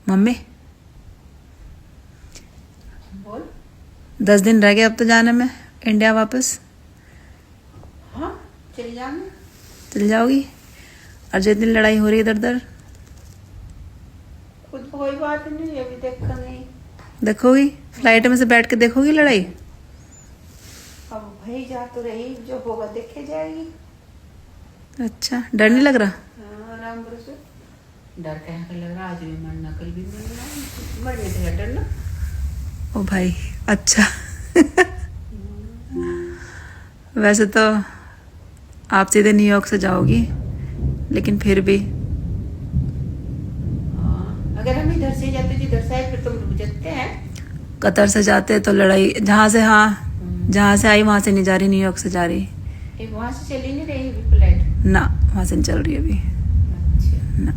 Mummy बोल। 10 दिन रह गए अब तो जाने में इंडिया वापस। हाँ चली जाऊंगी। चल जाओगी? और जो इतनी लड़ाई हो रही है इधर उधर खुद कोई बात नहीं, अभी देखा नहीं। देखोगी? फ्लाइट में से बैठ के देखोगी लड़ाई? अब भाई जा तो रही, जो होगा देखे जाएगी। अच्छा, डर नहीं लग रहा? हाँ आराम से। डर कह कर लग रहा, आज भी मरना कल भी मरना, मरने से है डरना। ओ भाई अच्छा। वैसे तो आप सीधे न्यूयॉर्क से जाओगी, लेकिन फिर भी अगर हम इधर से जाते जिधर से आए फिर तुम रुक जाते हैं। कतर से जाते तो लड़ाई जहाँ से, हाँ जहाँ से आई वहाँ से नहीं जा रही, न्यूयॉर्क से जा रही। वहां से चली नहीं रही फ्लाइट? ना, वहाँ से नहीं चल रही अभी। अच्छा ना।